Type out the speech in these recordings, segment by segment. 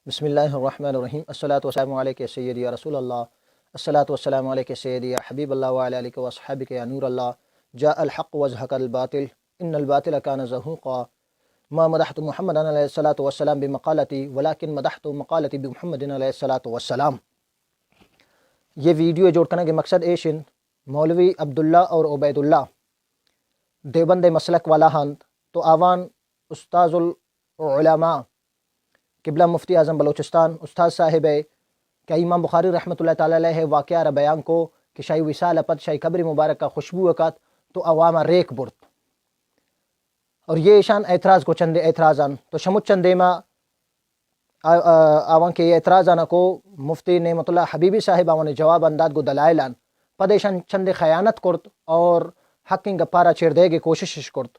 بسم اللہ الرحمن الرحیم الصلاۃ والسلام علیک سیدی یا رسول اللہ الصلاۃ والسلام علیک سیدی یا حبیب اللہ وعلی آلہ واصحابہ یا نور اللہ جاء الحق وزهق الباطل ان الباطل كان زهوقا ما مدحت محمد علیہ الصلاۃ والسلام بمقالتی ولكن مدحت مقالتی بمحمد علیہ الصلاۃ والسلام۔ یہ ویڈیو جوڑ کرنے کے مقصد ایشن مولوی عبداللہ اور عبید اللہ دیوبند مسلک والا ہند تو آوان استاذ العلماء قبلہ مفتی اعظم بلوچستان استاد صاحب ہے کہ امام بخاری رحمۃ اللہ تعالی علیہ واقعہ را بیان کو کہ شاہی وصال پت شاہی قبر مبارک کا خوشبو اکت تو عوام ریک برت اور یہ شان اعتراض کو چندے اعتراضان تو شمت چندے ما آوان کے اعتراضان کو مفتی نعمت اللہ حبیبی صاحب آوان جواب انداد کو دلائلان پدیشان چندے خیانت کرت اور حق گپارا چیر دے گے کوشش کرت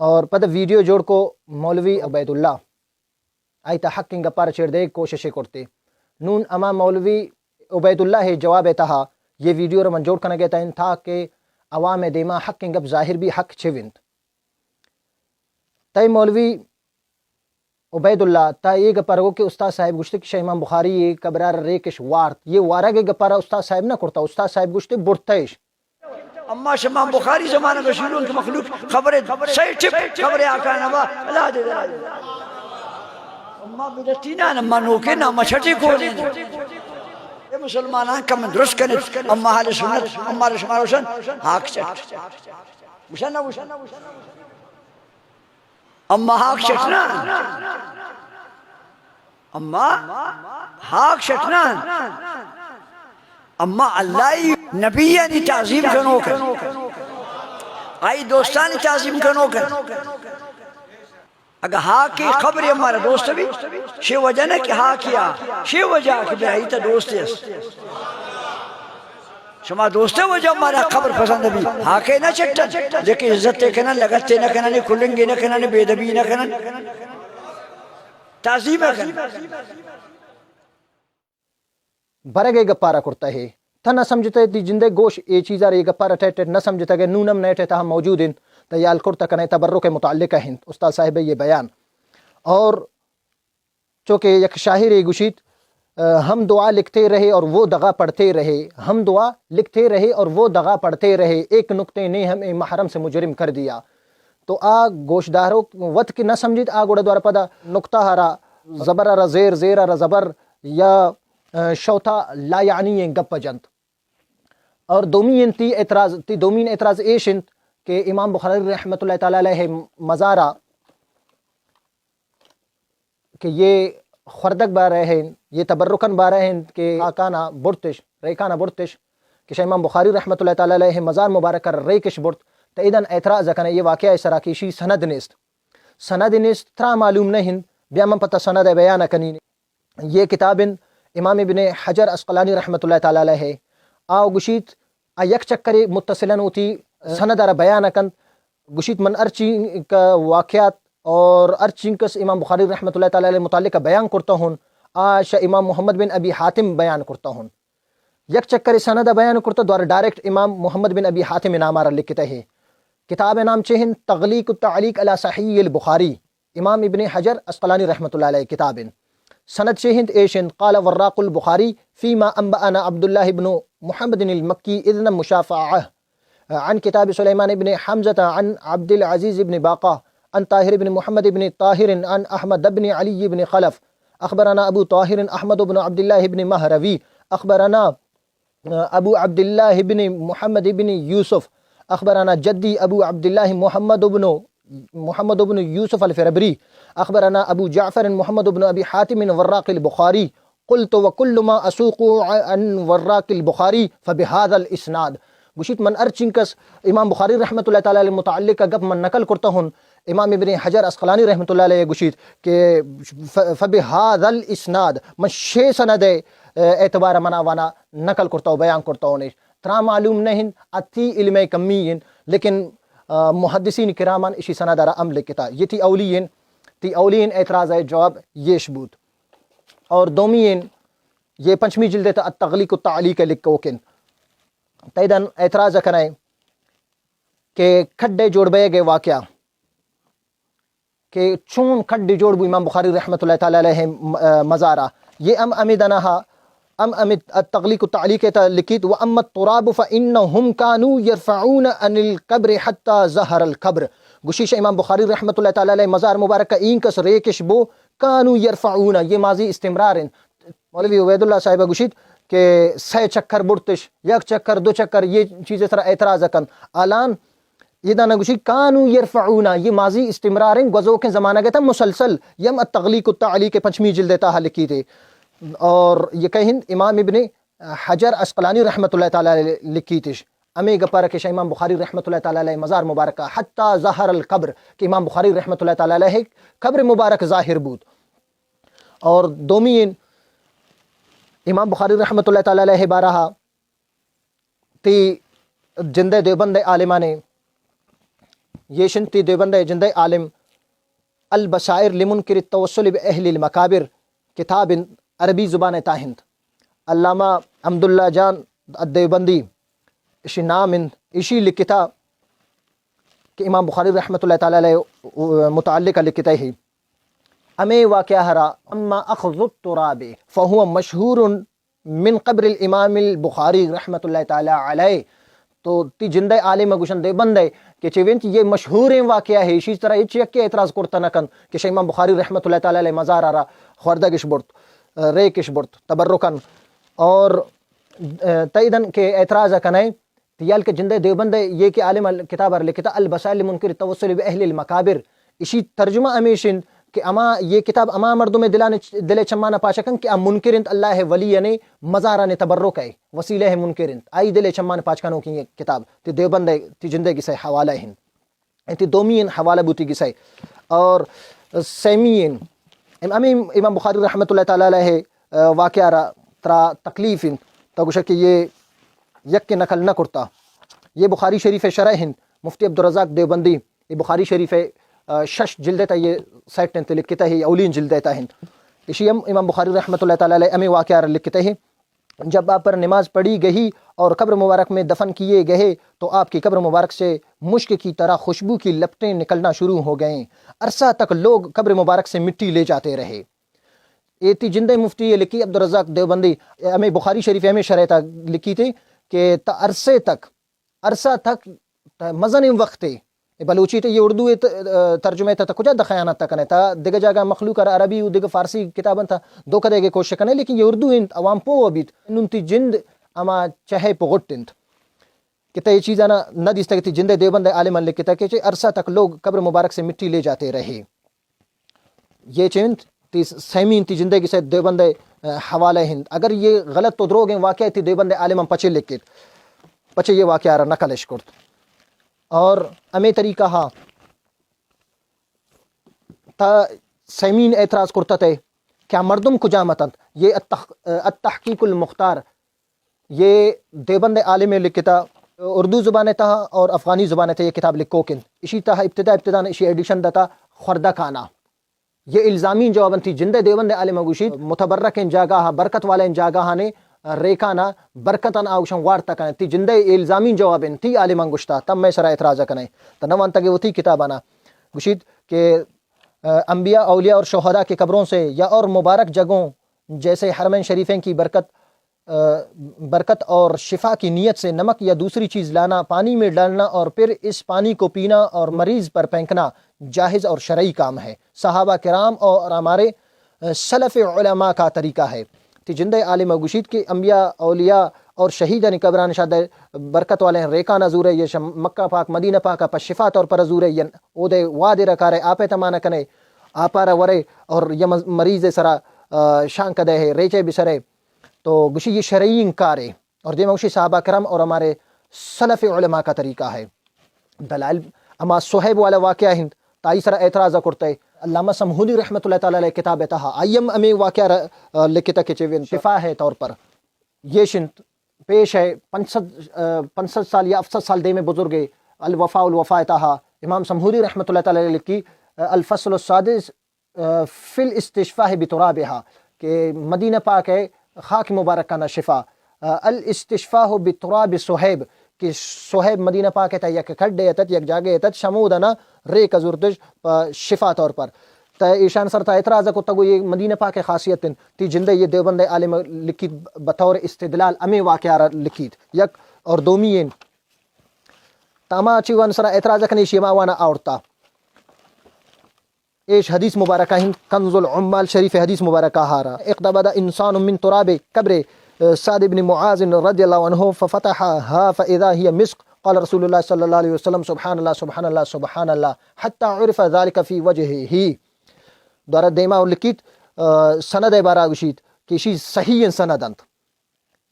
اور پد ویڈیو جوڑ کو مولوی عبید اللہ آئی تا حق گپارا چیر دے کوشش کرتے نون اما مولوی عبید اللہ ہے جواب تہا یہ ویڈیو رمن جوڑ کرنے گیا تھا کہ عوام دیما حق گپ ظاہر بھی حق چھوینت تائی مولوی عبید اللہ تا یہ گپارگو کہ استاد صاحب گشتے کہ امام بخاری یہ قبرار ریکش وارت یہ وارا کے گپارا استاد صاحب نہ کرتا استاد صاحب گشتے برتش اما امام بخاری زمانہ رسولوں کی مخلوق خبر صحیح ٹپ خبر آقا نوا اللہ دے دے اما بدتینا اما نوکے اما چھٹی کھولیں یہ مسلمانان کم درست کرنے اما حال سنت اما رشمہ روشن حاک چٹ وشن اما حاک چٹنا اما حاک چٹنا اما اللہ نبیانی تعظیم کنو کر آئی دوستانی تعظیم کنو کر اگر ہاں کی خبری ہمارا دوست بھی شی وجہ نہ کہ ہاں کیا شی وجہ کہ بے آئی تا دوستی ہے شما دوستے وجہ ہمارا خبر پسند بھی ہاں کے نہ چکتا لیکن عزت کنا لگتے نہ کنا کھلنگی نہ کنا بیدبی نہ کنا تعظیم کنا برگے گپارا کرتا ہے تھا نہ سمجھتے تی جندے گوش یہ چیزا رہی گپارا ٹھہر نہ سمجھتا کہ نونم نیٹے تھا موجود ہیں تیال کرتا کنے تبرک متعلقہ ہیں استاد صاحب یہ بیان اور چونکہ یک شاہر گشید ہم دعا لکھتے رہے اور وہ دغا پڑھتے رہے ہم دعا لکھتے رہے اور وہ دغا پڑھتے رہے ایک نقطے نے ہمیں محرم سے مجرم کر دیا تو گوشداروں وط کی نہ سمجھت گوڑا دوارا پدا نقطہ ہرا زبر ہرا زیر زیر ہرا زبر یا شوتا لا یعنی گپ جنت اور دومین اعتراض ایشنت کہ امام بخاری رحمۃ اللہ تعالی علیہ مزارہ کہ یہ خردک بارہ ہیں یہ تبرکن بارہ ہیں کہ آکانا برتش ریکانا برتش کہ امام بخاری رحمۃ اللہ تعالی علیہ مزار مبارک ریکش برت تو ایدن اعتراض کنے یہ واقعہ سراکیشی سند نیست ترا معلوم نہیں بیامن پتہ سند بیان کنی یہ کتابن امام ابن حجر اسقلانی رحمۃ اللہ تعالی علیہ آو گشیت یک چکری متصلن ہوتی سند را بیان کن گشیت من ارچی کا واقعات اور ارچین کس امام بخاری رحمۃ اللہ تعالی علیہ متعلق بیان کرتا ہوں آشا امام محمد بن ابی حاتم بیان کرتا ہوں یک چکر سند بیان کرتا دوار ڈائریکٹ امام محمد بن ابی حاتم نام آرہ لکھتا ہے کتاب نام چہن تغلیق التعلیق علی صحیح البخاری امام ابن حجر اسقلانی رحمۃ اللہ علیہ کتاب سند شہند ایشن قال وراق البخاری فيما انبأنا عبد الله بن محمد المكي اذن مشافعه عن كتاب سليمان بن حمزة عن عبد العزيز بن باقة عن طاهر بن محمد بن طاهر عن احمد بن علي بن خلف اخبرنا ابو طاهر احمد بن عبد الله بن مهروي اخبرنا ابو عبد الله بن محمد بن يوسف اخبرنا جدي ابو عبد الله محمد بن يوسف الفربري اخبرنا ابو جعفر محمد بن ابي حاتم وراق البخاري قلت وكل ما اسوق عن وراق البخاري فبهذا الاسناد گوشت من ارچنکس امام بخاری رحمۃ اللہ تعالی علیہ متعلق گپ من نقل کرتا ہوں امام ابن حجر اسقلانی رحمۃ اللہ علیہ گوشت کہ فبهذا الاسناد من شے سند اعتبار مناوانا نقل کرتا ہوں بیان کرتا ہوں ترا معلوم نہیں اتی علم کمین لیکن محدثین کرامان اسی سندارہ عمل کتا یہ تی اولین اعتراض ہے جواب یہ شبوت اور دومین یہ پنچمی جلد تا التغلیق التعلیق لکوکن تیدن اعتراض کرائیں کہ کھڈے جوڑ بے گے واقعہ کہ چون کھڈی جوڑ بو امام بخاری رحمۃ اللہ تعالی علیہ مزارہ یہ امدنہا التغلیق التعلیق لکھیت و اما التراب فانہم کانوا یرفعون عن القبر حتی ظہر القبر گشیش امام بخاری رحمۃ اللہ تعالی علیہ مزار مبارک کا این کس ریکش بو کانوا یرفعون یہ ماضی استمرار مولوی عبید اللہ صاحب گشید کہ 6 چکر برتش 1 چکر 2 چکر یہ چیزیں سر اعتراض کن الان یہ دانا گوشی کانو یرفعون یہ ماضی استمرار گزو کے زمانہ گیا تھا مسلسل یم التغلیق التعلیق 5ویں جلد تھا لکھی تھی اور یہ کہیں امام ابن حجر عسقلانی رحمۃ اللہ تعالی علیہ لکھی تھی امی گپار کے امام بخاری رحمۃ اللہ تعالی علیہ مزار مبارکہ حتی ظہر القبر کہ امام بخاری رحمۃ اللہ تعالی علیہ قبر مبارک ظاہر بود اور دومین امام بخاری رحمۃ اللہ تعالی علیہ بارہا تی جندے دیوبند عالمانے یہ شنتی دیوبند جندے عالم البصائر لمنکر التوسل باہل المکابر کتاب عربی زبان تاہند علامہ عبداللہ جان الدیوبندی اشی نام اشی لکھتا کہ امام بخاری رحمۃ اللہ تعالی علیہ متعلق لکھتا ہی امی واقعہ ہرا اما اخذ التراب فہو مشہور من قبر الامام البخاری رحمۃ اللہ تعالی علیہ تو تی جندے عالم گوشن دے بندے کہ چوینچ یہ مشہور واقعہ ہے اسی طرح یہ کے اعتراض کرتا نہ کن کہ امام بخاری رحمۃ اللہ تعالی علیہ مزار آرا خوردگش برت ریکش برت تبرکن اور تیدن کے اعتراض کنائیں تیال کے جندے دیوبند یہ کہ عالم کتاب لکھتا البصائر لمنکر التوسل باہل المکابر اسی ترجمہ امیشن کہ اما یہ کتاب اما مردوں میں دل چمانا پاچکن کہ ام منکرنت اللہ ہے ولی نے مزاران تبرک ہے وسیلہ ہے منکرنت آئی دل چمان پاچکنوں کی یہ کتاب تی دیوبند تی جندے گسے حوالہ ہیں تی دومین حوالہ بوتی گسے اور سیمین امام بخاری رحمۃ اللہ تعالی علیہ واقعہ را ترا تکلیف تو گوشہ کہ یہ یک کے نقل نہ کرتا یہ بخاری شریف شرح ہند مفتی عبدالرزاق دیوبندی یہ بخاری شریف 6 جلدتا یہ سائٹ نے لکھتا ہے اولین جلدتا ہند اسی امام بخاری رحمۃ اللہ تعالی علیہ امی واقعہ لکھتے ہیں جب آپ پر نماز پڑھی گئی اور قبر مبارک میں دفن کیے گئے تو آپ کی قبر مبارک سے مشک کی طرح خوشبو کی لپٹیں نکلنا شروع ہو گئیں عرصہ تک لوگ قبر مبارک سے مٹی لے جاتے رہے ایتی جندے مفتی یہ لکھی عبدالرزاق دیوبندی ہمیں بخاری شریف ہمیں شرح لکھی تھی کہ عرصہ تک مزن وقت بلوچی تے یہ اردو ترجمہ تا کجا دخیانت تا کنے تا دیگه جاگا مخلوق عربی و دیگه فارسی کتابن تا دو کدے کے کوشش کنے لیکن یہ اردو انت عوام پو ابیت ننتی جند اما چہے پغٹ انت کتا یہ چیزاں نہ دیستا کہ جندے دیوبند عالم لکھتا کہ عرصہ تک لوگ قبر مبارک سے مٹی لے جاتے رہے یہ چند تی سیمین تی زندگی سے دیوبند حوالہ ہند اگر یہ غلط تو دروگ ہیں واقعہ تی دیوبند عالم پچے لکھت پچے یہ واقعہ را نقلش کرت اور امی طریقہ ہاں تا سیمین اعتراض کرتا تھے کیا مردم کجا متند یہ التحقیق المختار یہ دیوبند عالم لکھتا اردو زبان تھا اور افغانی زبان تھا یہ کتاب لکھوکن اسی طرح ابتدا اسی ایڈیشن دتا خوردہ کھانا یہ الزامین جوابن تھی جندے دیوبند عالم گوشید متبرک ان جاگاہ برکت والے ان جاگاہ نے ریکانا برکتن آوشن وارتا کنے تی جندے الزامین جوابن تی عالمان گوشتا تب میں سرا اعتراض کنے تنوان تک وہ تھی کتابانا گوشید کہ انبیاء اولیاء اور شہداء کی قبروں سے یا اور مبارک جگہوں جیسے حرمین شریفین کی برکت اور شفا کی نیت سے نمک یا دوسری چیز لانا پانی میں ڈالنا اور پھر اس پانی کو پینا اور مریض پر پھینکنا جائز اور شرعی کام ہے صحابہ کرام اور ہمارے سلف علماء کا طریقہ ہے تی جندے عالم گوشید کے انبیاء اولیاء اور شہیدان قبران شاد برکت والے ریکا نزور ہے یہ مکہ پاک مدینہ پاک پر شفا طور پر ازور ہے او دے وعدے رکھارے آپے تمانا کنے آپارا ورے اور یہ مریض سرا شان کدے ہے ریچے بسرے تو گوشی یہ شرعی انکار ہے اور دیمہ گوشی صحابہ کرام اور ہمارے سلف علماء کا طریقہ ہے دلائل اما صحیب والا واقعہ ہند تائی سرا اعتراض کرتا ہے علامہ سمہودی رحمۃ اللہ تعالی علیہ کتاب تہا آئیم امی واقعہ لکھتا کہ چوین شفا ہے طور پر یہ شنت پیش ہے 65 سال یا 70 سال دے میں بزرگ الوفاء الوفاء تہا امام سمہودی رحمۃ اللہ تعالی علیہ لکھی الفصل السادس فی الاستشفاء بترابہا کہ مدینہ پاک ہے خاک مبارک کا شفا الاستشفاء بتراب صہیب که صهیب مدینه پاک تا یک کھڈے اتت یک جاگه اتت شمودنا ریک زورتش شفا طور پر تا ایشان سر تا اعتراض کو تگو یہ مدینہ پاک خاصیت تی جندے یہ دیوبند عالم لکھیت بطور استدلال امی واقعہ لکھیت یک اور دومی تاما چیوان سر اعتراض کنی شیما وانا آورتا ایش حدیث مبارکہ ہند کنز العمال شریف حدیث مبارکہ ہارا اقتبض انسان من تراب قبر سعد بن معاذ رضی اللہ عنہ ففتحها فاذا هي مسك قال رسول الله صلی اللہ علیہ وسلم سبحان اللہ سبحان اللہ سبحان اللہ حتى عرف ذلك في وجهه دارا دیما لکیت سند بارا گشید کہ شی صحیح سند انت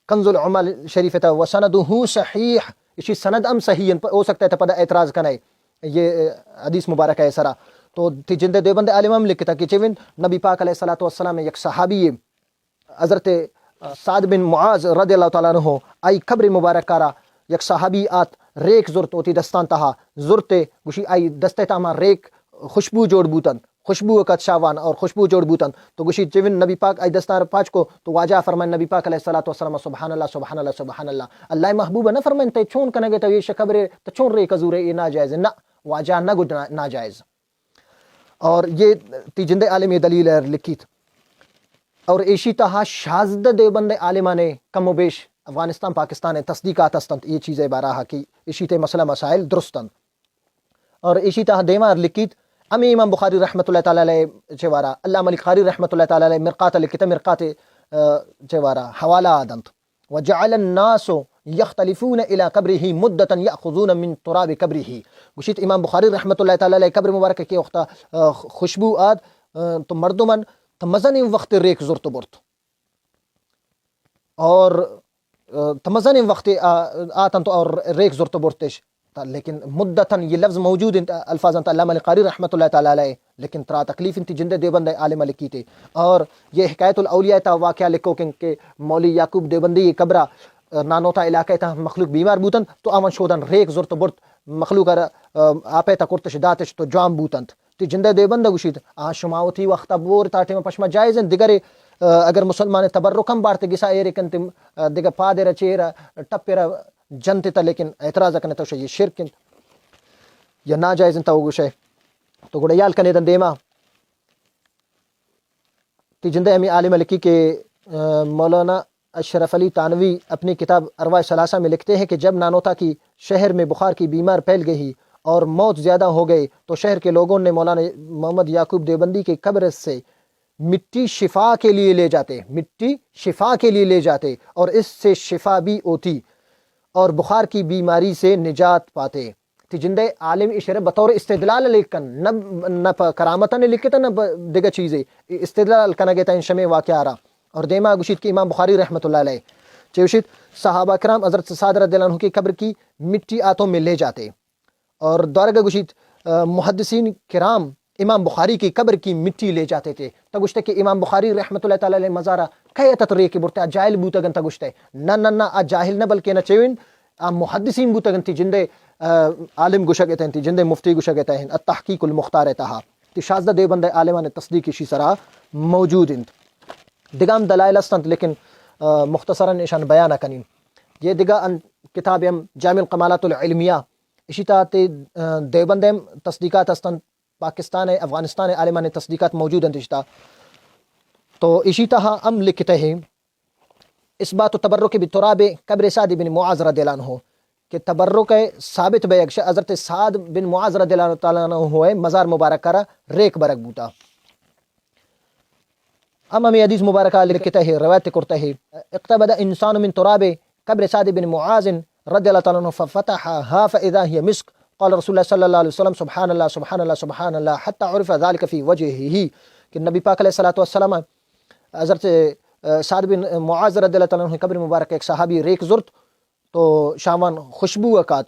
کنز العمال شریف تا وسنده صحیح شی سند ام صحیح ہو سکتا ہے پدا اعتراض کنے یہ حدیث مبارکہ ہے سرا تو تی جند دیوبند عالم لکھتا کہ چوین نبی پاک علیہ الصلوۃ والسلام ایک صحابی حضرت سعد بن معاذ رضی اللہ تعالیٰ عنہ آئی قبر مبارک کارا یک صحابی آت ریک زرت ہوتی دستان تہا زرتے گوشی آئی دستے تاما ریک خوشبو جوڑ بوتن خوشبو کت شاوان اور خوشبو جوڑ بوتن تو گوشی چوین نبی پاک آئی دستان پاچ کو تو واجہ فرمائن نبی پاک علیہ الصلوۃ والسلام سبحان اللہ سبحان اللہ سبحان اللہ اللہ محبوب نہ فرمائن تے چون کنگے تو یہ قبر تو چون ریک زورے یہ ناجائز نہ واجہ نہ گڈ ناجائز اور یہ تی جند عالم دلیل لکھیت اور ایشی تہا شازد دیوبند عالمہ نے کم و بیش افغانستان پاکستان تصدیقات استند یہ چیزیں باراہا کی ایشی تے مسئلہ مسائل درستند اور ایشی تہا دیما لکھیت امی امام بخاری رحمۃ اللہ تعالی علیہ چوارا علامہ علی قاری رحمۃ اللہ تعالی علیہ مرقات لکھتا مرقات چوارا حوالہ آدنت وجعل الناس یختلفون الى قبره مدتا یاخذون من تراب قبره گوشت امام بخاری رحمۃ اللہ تعالی علیہ قبر مبارک کے وقت خوشبو آد تو مردمن تمزن وقت ریک زرت برت اور تمزن وقت آتن تو اور ریک زرت برتش لیکن مدتاً یہ لفظ موجود الفاظ علامہ علی قاری رحمۃ اللہ تعالی علیہ لیکن ترا تکلیف انتی جند دیوبند عالم لکھی تھے اور یہ حکایت الاولیاء تا واقعہ لکھو کہ مولی یعقوب دیوبندی قبرہ نانوتا علاقہ تا مخلوق بیمار بوتن تو آمن شودن ریک زرت برت مخلوق آپے تا کرتش داتش تو جام بوتن تی جند دیوبند گوشید شماوتی وقت بور تاٹے میں پشما جائزن دیگر اگر مسلمان تبرکم بارتے گسا ایرکن تم دیگر پادر چیرا ٹپیر جنتے تا لیکن اعتراض کرنے تو یہ شرک یا ناجائز تا گوشے تو گڑا یال کنے دن دیما تی جندے امی عالم لکی کہ مولانا اشرف علی تانوی اپنی کتاب ارواح ثلاثہ میں لکھتے ہیں کہ جب نانوتا کی شہر میں بخار کی بیمار پھیل گئی اور موت زیادہ ہو گئی تو شہر کے لوگوں نے مولانا محمد یعقوب دیوبندی کی قبر سے مٹی شفا کے لیے لے جاتے مٹی شفا کے لیے لے جاتے اور اس سے شفا بھی ہوتی اور بخار کی بیماری سے نجات پاتے تی جندے عالم اشارہ بطور استدلال لکھن نہ کرامتاً لکھتا نہ دیگر چیزیں استدلال کنا گیتا ان شمع واقعہ رہا اور دیما گوشید کی امام بخاری رحمۃ اللہ علیہ چوشید صحابہ کرام حضرت سعد رضی اللہ عنہ کی قبر کی مٹی آتوں میں لے جاتے اور دورگہ گوشید محدثین کرام امام بخاری کی قبر کی مٹی لے جاتے تھے تگوشتے کہ امام بخاری رحمۃ اللہ تعالی علیہ مزارہ کیتت ریکی برتے جاہل بوتگن تگوشتے نہ جاہل نہ بلکہ نہ چوین محدثین بوتگن تی جندے عالم گوشگتے ہیں تی جندے مفتی گوشگتے ہیں التحقیق المختار تہا تی شازدہ دیوبند عالمان تصدیق اسی سرا موجود ہیں دگام دلائل استند لیکن مختصراً اشان بیانہ کنیم یہ دگا کتاب جامع الکمالات العلمیہ اسی طرح دیوبند تصدیقات استند پاکستان افغانستان عالمان تصدیقات موجود ہیں رشتہ تو اسی طرح ہم لکھتے ہیں اس بات و تبرک بتراب قبر سعد بن معاذ رضی اللہ عنہ کہ تبرک ثابت بے حضرت سعد بن معاذ رضی اللہ تعالیٰ عنہ ہوئے مزار مبارک کرا ریک برک بوتا ہمیں حدیث مبارکہ لکھتے ہیں روایت کرتے ہیں اقتبض انسان من تراب قبر سعد بن معاذ رضی اللہ تعالیٰ عنہ ففتحها فاذا هي مسك قال رسول اللہ صلی اللہ علیہ وسلم سبحان اللہ سبحان اللہ سبحان اللہ حتی عرف ذلك فی وجهه کہ نبی پاک علیہ الصلوۃ والسلام حضرت سعد بن معاذ رضی اللہ تعالیٰ عنہ قبر مبارک ایک صحابی ریک زرت تو شامان خوشبو اکاد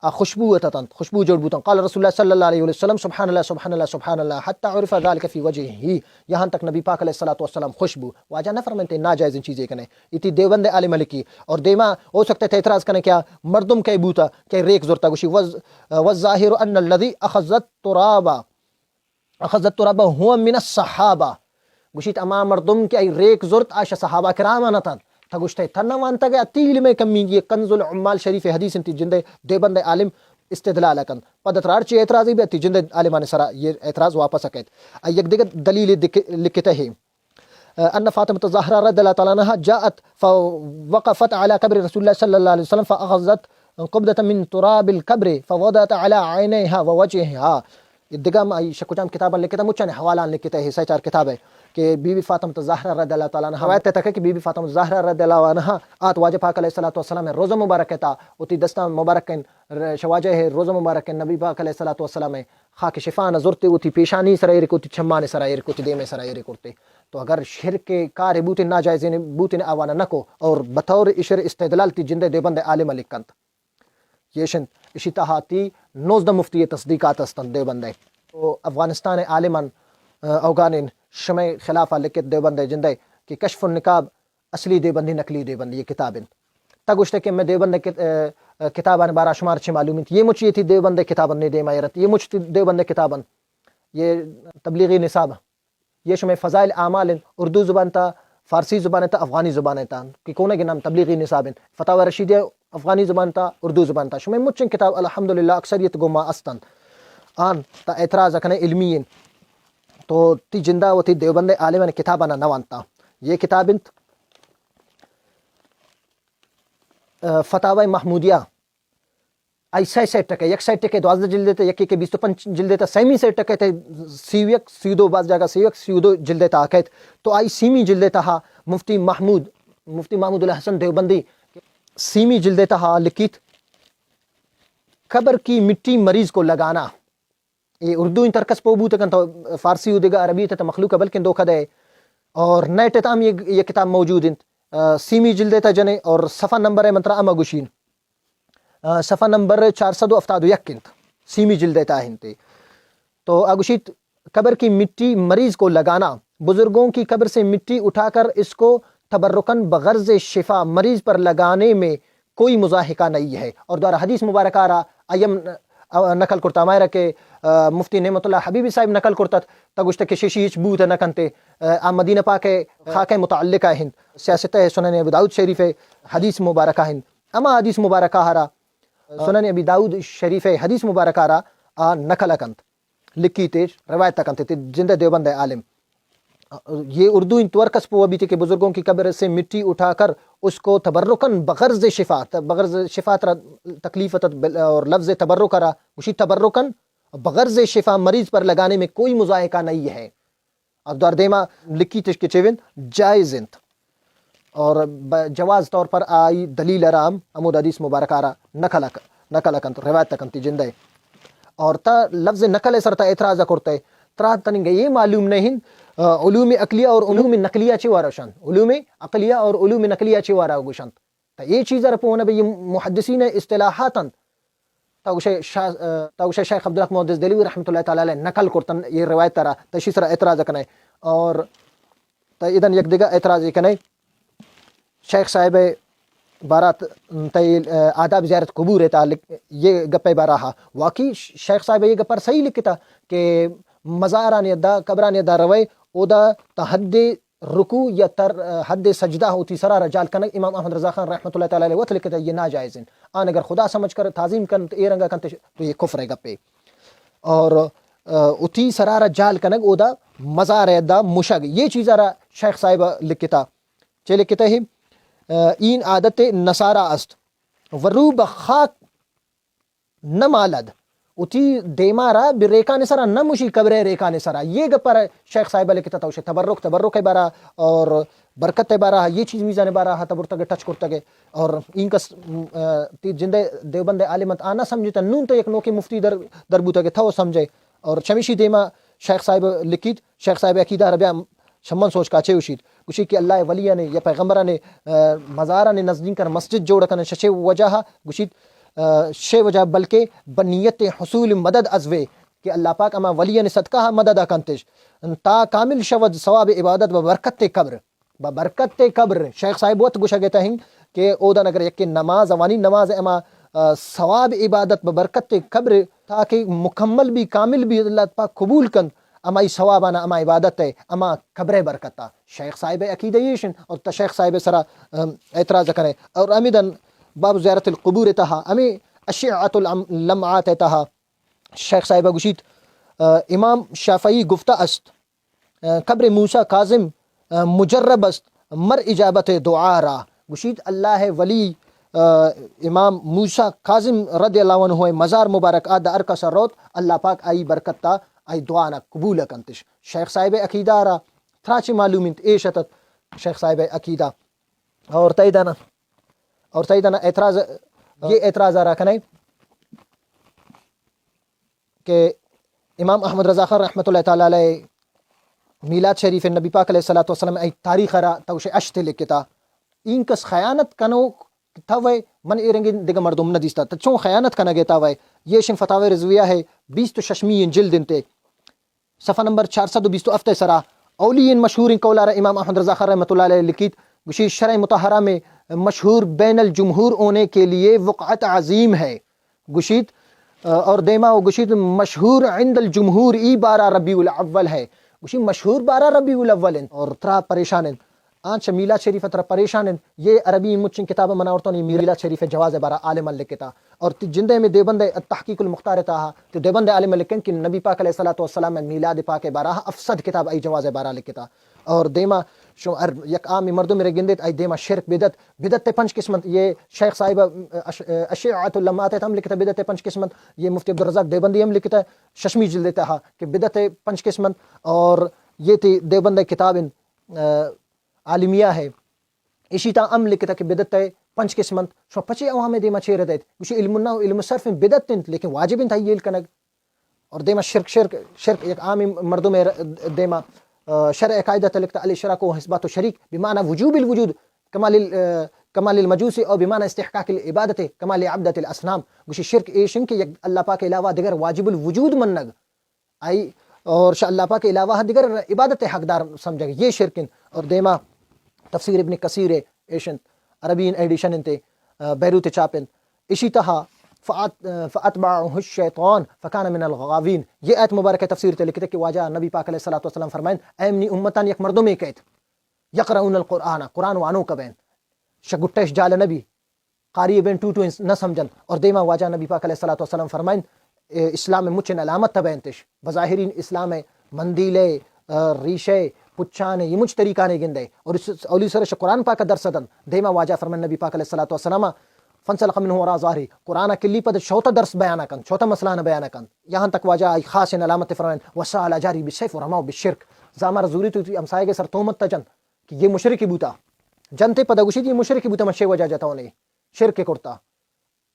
خوشبو اتتن خوشبو جوڑ بوتن قال رسول اللہ صلی اللہ علیہ وسلم سبحان اللہ سبحان اللہ سبحان اللہ حتی عرف ذلك فی وجهه یہاں تک نبی پاک علیہ الصلوۃ والسلام خوشبو واجہ نہ فرمانتے ناجائز ان چیزیں کنے اتی دیوبند عالم لکی اور دیما ہو سکتا ہے اعتراض کنے کیا مردم کے بوتا کہ ریک زرتا گوشی والظاہر ان الذي اخذ التراب هو من الصحابہ گوشیت اما مردم کے ریک زرت آشا صحابہ کرام نتن تگوشتے تھنا وانتا گیا تیل میں کمی یہ کنز العمال شریف حدیث انتی جندے دیوبند عالم استدلال کن پدت رارچی اعتراضی بھی جندے عالمان سرا یہ اعتراض واپس اکیت ایک دیگر دلیل لکھتے ہیں ان فاطمة الزهراء رضي الله تعالى عنها جاءت فوقفت على قبر رسول الله صلى الله عليه وسلم فأخذت قبضة من تراب القبر فوضعت على عينيها ووجهها الدقام أي شكوتام كتابا لكتا مچان حوالان لكتا هي سيچار كتاب ہے کہ بی بی فاطمہ الزہرا رضی اللہ تعالیٰ عنہ روایت تک ہے کہ بی بی فاطمہ الزہرا رضی اللہ عنہ آت واجہ پاک علیہ الصلوۃ والسلام روزہ مبارک تا اتی دستہ مبارک شواجہ ہے روزہ مبارک نبی پاک علیہ الصلوۃ والسلام خاک شفا نظرتے اتی پیشانی سرائر کو چمان سرائر کو دیم سرائر کرتے تو اگر شرک کار بوت ناجائز بوت اوانا نکو اور بطور اشر استدلال تی جندے دیوبند عالم لکنت یشن اسی تہاتی 19 مفتی تصدیقات استن دیوبند تو افغانستان عالمان اوغانین شمع خلافہ لکت دیوبند جندے کہ کشف النقاب اصلی دیوبندی نقلی دیوبندی یہ کتابیں تگوشتے کہ میں دیوبند کتابان بارہ شمار چھ معلومیت یہ مجھ یہ تھی دیوبند کتابن نے دے مایرت یہ مجھ دیوبند کتابن یہ تبلیغی نصاب یہ شمع فضائل اعمال اردو زبان تا فارسی زبان تا افغانی زبان تا کہ کونے کے نام تبلیغی نصاب فتاوی رشیدیہ افغانی زبان تا اردو زبان تا شمع مجھ کتاب الحمدللہ اکثریت گما استن آن تا اعتراض اکنے علمین تو تی جندہ و تی دیوبند عالم نے کتابانا نوانتا یہ کتابیں فتاوی محمودیہ ایسا سیٹ ٹکے یک سیٹ ٹکے 12 جلدے تے یکی کے 25 جلدے تا سیمی سیٹ ٹکے تے سیویک سیدو باز جگہ سیویک سیدو جلدے تا آکیت تو آئی سیمی جلدے تا مفتی محمود الحسن دیوبندی سیمی جلدے تا لکیت قبر کی مٹی مریض کو لگانا یہ اردو ان ترکس پو بوتا کن تو فارسی دیگا عربی تا مخلوق بلکن دو کدے اور نئے تام یہ کتاب موجود ہیں سیمی جلدے تا جنے اور صفحہ نمبر ہے منترا اما گوشین صفحہ نمبر 471 کنت سیمی جلدے تا ہنتے تو اگوشیت قبر کی مٹی مریض کو لگانا بزرگوں کی قبر سے مٹی اٹھا کر اس کو تبرکن بغرض شفا مریض پر لگانے میں کوئی مضاحکہ نہیں ہے اور دوارا حدیث مبارکہ آرہا ایم نقل کرتا مائرہ کے مفتی نعمت اللہ حبیبی صاحب نقل کرتا تگوشتا کہ شیشیچ بوت نکنتے مدینہ پاک خاک متعلقہ ہند سیاست سنن ابی داؤد شریف حدیث مبارکہ ہند اما حدیث مبارکہ ہرا سنن ابی داؤد شریف حدیث مبارکہ ہرا نقل کنت لکھی تیج روایت کنتے جندہ دیوبند عالم یہ اردو ان تورکس پو ابھی تھے کہ بزرگوں کی قبر سے مٹی اٹھا کر اس کو تبرکن بغرض شفا تکلیف اور لفظ تبرک کرا اسی تبرکن بغرض شفا مریض پر لگانے میں کوئی مضاحکہ نہیں ہے اب دار دیما لکی تشک چیون جائز انت اور جواز طور پر آئی دلیل رام امود حدیث مبارک آرہ نقل کنت روایت کنتی جندے اور تا لفظ نقل سرتا اعتراض کرتا ہے ترا تنگے یہ معلوم نہیں علوم عقلیہ اور علوم نقلیہ چی وارشان علوم عقلیہ اور علوم نقلیہ چی وارا گوشان تا یہ چیز رپونا بھی محدثین اصطلاحاتاً تاوشہ شیخ عبدالحق محدث دہلوی رحمۃ اللہ تعالی علیہ نقل کرتن یہ روایت ترا تشی سرا اعتراض کنے اور تا ادن یک دیگا اعتراض کنے شیخ صاحب بارات آداب زیارت قبور تعلق یہ گپے بارہا واقعی شیخ صاحب یہ گپر صحیح لکھتا کہ مزاران یدا قبران یدا روے اودا تحد رکوع یا تر حد سجدہ ہوتی سرا رجال کنک امام احمد رضا خان رحمۃ اللہ تعالی علیہ وقت لکھتا یہ ناجائز ہیں آن اگر خدا سمجھ کر تعظیم کن تو اے رنگا کن تو یہ کفر ہے گپے اور اتی سرا رجال کنک اودا مزار یدا مشگ یہ چیز ارا شیخ صاحب لکھتا چے لکھتا ہے این عادت نصارا است ورو بخاک نمالد اتی دیمارا بریکان سرا نمشی قبر ریکان سرا یہ گپر شیخ صاحب علیہ کتاب تبرک بارا اور برکت بارا یہ چیز میزان بارا تبر تک ٹچ کرتا گے اور ان کا جندے دیوبند عالمت آنا سمجھتا نون تو ایک نوکی مفتی دربوتا گے تھا وہ سمجھے اور چمیشی دیما شیخ صاحب لکھیت شیخ صاحب عقیدہ ربیہ شمن سوچ کاچے وشید گوشی کہ اللہ ولیہ نے یا پیغمبرہ نے مزارہ نے نزدین کر مسجد جوڑ کر ششے وجہ گوشید شے وجہ بلکہ بنیت حصول مدد ازوے کہ اللہ پاک اما ولیہ نے صدقہ مدد کنتش تا کامل شود ثواب عبادت ببرکت قبر شیخ صاحب وقت گوشہ گیتا ہیں کہ اودا نگر یک نماز اوانی نماز اما ثواب عبادت ببرکت قبر تاکہ مکمل بھی کامل بھی اللہ پاک قبول کن اما ثوابانا اما عبادت اما قبر برکتا شیخ صاحب عقیدہ یشن اور تا شیخ صاحب سرا اعتراض کرے اور امیدن باب زیارت القبور تہا امی اشعۃ اللمعات تہا شیخ صاحب گوشید امام شافعی گفتہ است قبر موسیٰ کاظم مجرب است مر اجابت دعا را گوشید اللہ ولی امام موسیٰ کاظم رضی اللہ عنہ مزار مبارک آد ارکا سروت اللہ پاک آئی برکتا آئی دعانا قبول کنتش شیخ صاحب عقیدہ را تھراچی معلومت ایشتت شیخ صاحب عقیدہ اور تیدنا اعتراض یہ اعتراض آ رہا کنے کہ امام احمد رضا خان رحمۃ اللہ تعالی علیہ میلاد شریف نبی پاک علیہ الصلوۃ والسلام ای تاریخ را توش اشت لکتا این کس خیانت کنو تھوے من ایرنگ دیگه مردم ندیستا تا چون خیانت کنگے تاوے یہ شن فتاوی رضویہ ہے 20 ششمی جلد انتے صفحہ نمبر 427 سرا اولین مشہور قولار امام احمد رضا خان رحمۃ اللہ علیہ لکھیت گوشی شرع مطہرہ میں مشہور بین الجمہور ہونے کے لیے وقعت عظیم ہے گوشید اور دیما و گوشید مشہور عند الجمہور ای 12 ربیع الاول ہے گوشی مشہور 12 ربیع الاول اور ترا پریشان آنچ میلاد شریف ترا پریشان یہ عربی مچن کتاب مناورتوں نے میلاد شریف جواز بارہ عالم لکھتا اور جندے میں دیوبند التحقیق المختار تھا تو دیوبند عالم لکھن کہ نبی پاک علیہ الصلوۃ والسلام میں میلاد پاک بارہ افسد کتاب ای جواز بارہ لکھتا اور دیما شو یک عام مردوں میرے گندت ای دیما شرک بدعت پنج قسمت یہ شیخ صاحب اشعۃ اللمعات ہم لکھتا بدعت پنج قسمت یہ مفتی عبدالرزاق دیوبندی ہم لکھتا ششمی جلد تھا کہ بدعت پنج قسمت اور یہ تھی دیوبند کتاب عالمیہ ہے اسی تا ام لکھتا کہ بدعت پنج قسمت شو پچے عوام دیما چیرے دیت کچھ علم نہ علم صرف بدعت لیکن واجب تھا یہ کنگ اور دیما شرک ایک عام مردوں میں دیما شرع قاعدہ لکھتا الاشراک و حسبات و شریک بمعنی وجوب الوجود کمال المجوسی اور بمعنی استحقاق العبادت کمال عبدت الاسنام گوشی شرک ایشن کہ اللہ پاک کے علاوہ دیگر واجب الوجود منگ آئی اور اللہ پاک کے علاوہ دیگر عبادت حقدار سمجھا گا یہ شرکن اور دیما تفسیر ابن کثیر ایشن عربین ایڈیشن انتے بیروت چاپن اسی طرح فاتبعه الشیطان فکان من الغاوین یہ آیت مبارکہ تفسیر تے لکھتے کہ واجہ نبی پاک علیہ الصلوۃ والسلام فرمائیں ایمنی امتان یک مردوں میں کہت یقرؤون القرآن قرآن وانو کبین شگٹش جال نبی قاری بین ٹو نہ سمجھن اور دیما واجہ نبی پاک علیہ الصلوۃ والسلام فرمائیں اسلام میں مچن علامت تبینتش بظاہرین اسلام مندیلے ریشے پچانے یہ مجھ طریقہ نے گندے اور اس اولی سرش قرآن پاک درس دن دیما واجہ فرمان نبی پاک علیہ الصلوۃ والسلام فنسلخ منه وراء ظهري قرآن کلی پد چھوٹا درس بیان کن چھوٹا مسئلہ نہ بیان کن یہاں تک واجہ خاص علامت فرمان وسال جاری بالسيف ورماه بالشرك زامر زوری تو امسائے کے سر تومت تجن کہ یہ مشرک بوتا جنتے پد گوشی یہ مشرک بوتا مشے وجہ جتا نے شرک کرتا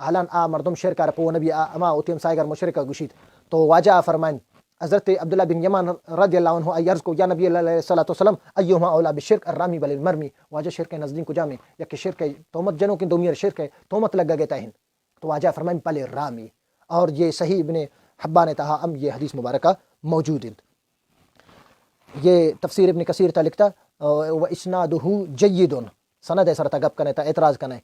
حالان مردم شرک کر پو نبی اما اوتی امسائے گر مشرک گوشی تو واجہ فرمان حضرت عبداللہ بن یمان رضی اللہ عنہ ایرز کو یا نبی اللہ علیہ الصلوۃ والسلام ایہما اولا بالشرک الرامی بل المرمی واجہ شرک نزدین کو جامع یا کہ شرک تومت جنوں کی دومیر شرک ہے تومت لگا گتا ہے تو واجہ فرمائیں پل رامی اور یہ صحیح ابن حبان تہا ام یہ حدیث مبارکہ موجود ہے یہ تفسیر ابن کثیر تا لکھتا و اسنادہ جید سند سر تگب کنے تا اعتراض کنے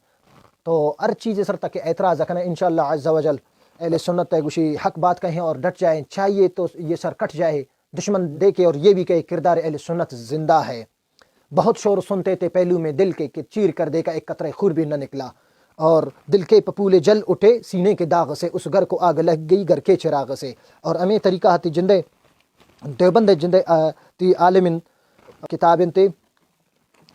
تو ہر چیز سر تک اعتراض کنے انشاءاللہ عز وجل اہل سنت گوشی حق بات کہیں اور ڈٹ جائیں چاہیے تو یہ سر کٹ جائے دشمن دیکھے اور یہ بھی کہے کردار اہل سنت زندہ ہے بہت شور سنتے تھے پہلو میں دل کے کہ چیر کر دے گا ایک قطرہ خون بھی نہ نکلا اور دل کے پپولے جل اٹھے سینے کے داغ سے اس گھر کو آگ لگ گئی گھر کے چراغ سے اور امیں طریقہ تی جندے دیوبند جندے تی عالم کتابن تے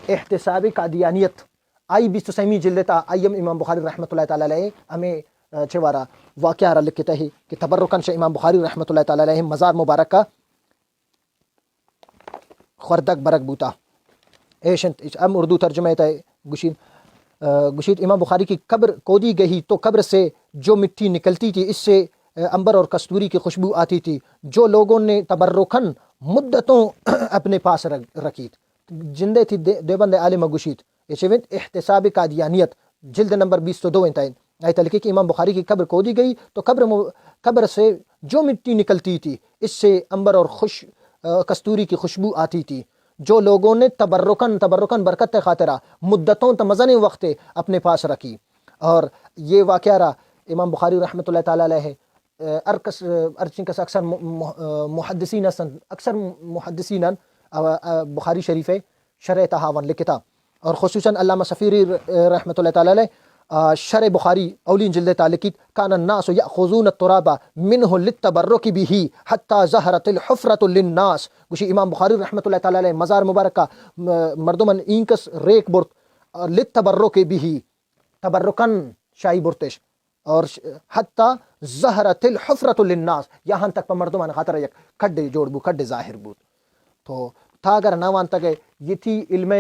احتساب قادیانیت آئی 27 جلدتا آئیم امام بخاری رحمۃ اللہ تعالی علیہ ہمیں چوارا واقعہ را لکھتا ہے کہ تبرکن سے امام بخاری رحمۃ اللہ تعالی علیہ مزار مبارک کا خردک برک بوتا ایشنت ام اردو ترجمہ ہے گشید امام بخاری کی قبر کودی گئی تو قبر سے جو مٹی نکلتی تھی اس سے انبر اور کستوری کی خوشبو آتی تھی جو لوگوں نے تبرکن مدتوں اپنے پاس رکھی جندے تھی دیوبند عالم گشید احتساب قادیانیت جلد نمبر 22 انتہائی آیت لکھی کہ امام بخاری کی قبر کودی گئی تو قبر سے جو مٹی نکلتی تھی اس سے انبر اور کستوری کی خوشبو آتی تھی جو لوگوں نے تبرکن برکت خاطرہ مدتوں تمزن وقت اپنے پاس رکھی اور یہ واقعہ را امام بخاری رحمۃ اللہ تعالی علیہ ارکس ارچنکس اکثر محدثین اکثر محدثین بخاری شریف شرح تہاون لکھتا اور خصوصاً علامہ صفیری رحمۃ اللہ تعالی علیہ شرح بخاری اولین جلد تعلقیت کان الناس یأخذون التراب منه للتبرک به حتی ظہرت الحفرۃ للناس گوشی امام بخاری رحمۃ اللہ تعالی علیہ مزار مبارکہ مردمن اینکس ریک برت للتبرک به تبرکن شاہی برتش اور حتی ظہرت الحفرۃ للناس یہاں تک مردمان خاطر یک کھڈے جوڑ بو کھڈے ظاہر بود تو تھا اگر نوان تک یہ تھی علم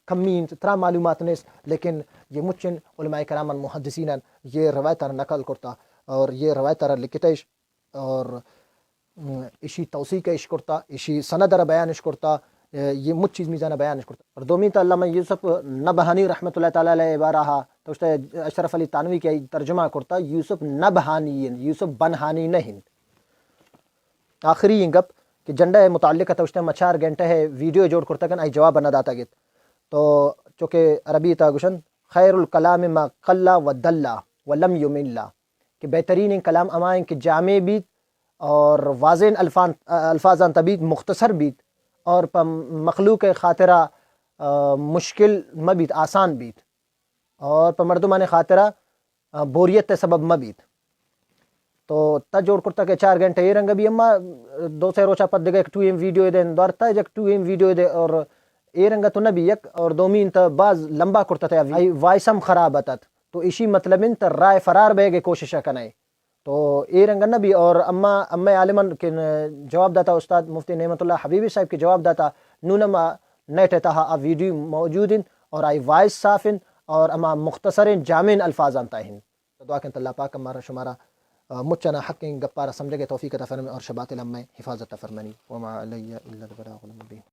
کمین ترا معلومات نیس لیکن یہ مچن علماء کرام محدثین یہ روایت نقل کرتا اور یہ روایت لکھتش اور اشی توثیقش کرتا اشی سند بیانش کرتا یہ مچ چیز میزانہ بیانش کرتا اور دومی تا علامہ یوسف نبہانی رحمۃ اللہ تعالی علیہ بارہا تو اس اشرف علی تانوی کے ترجمہ کرتا یوسف نبہانی یوسف بنہانی نہیں آخری گپ کہ جنڈا متعلقہ تو اس مچار گھنٹے ہے ویڈیو جوڑ کرتا کن آئی جواب بنا داتا گیت تو چونکہ عربی تا گشن خیر الکلام ما قل و دلہ ولم یمل کہ بہترین کلام امائیں کہ جامع بیت اور واضح الفاظان تبیت مختصر بیت اور پا مخلوق خاطرہ مشکل مبیت آسان بیت اور پا مردمان خاطرہ بوریت سبب مبیت تو تا جوڑ کرتا کہ 4 گھنٹے یہ رنگ بھی اما 2 سے روچا پد دے 2 ویڈیو دے دورتا جک 2 ویڈیو دے اور یہ رنگ تو نبی یک اور دومین تا بعض لمبا کرتا تھا وائسم خراب آتت تو اسی مطلب ان تا رائے فرار بے گے کوشش کنائے تو یہ رنگ نبی اور اما عالمن کے جواب داتا استاد مفتی نعمت اللہ حبیبی صاحب کے جواب داتا نونما نیٹ تہا ویڈیو موجود اور آئی وائس صافن اور اما مختصر جامع الفاظ آنتا ہیں دعا کہ اللہ پاک ہمارا شمارا مچنا حق گپارا سمجھے گے توفیق عطا فرمائے اور شبات علم میں حفاظت فرمانی وما علیہ الا البلاغ المبین.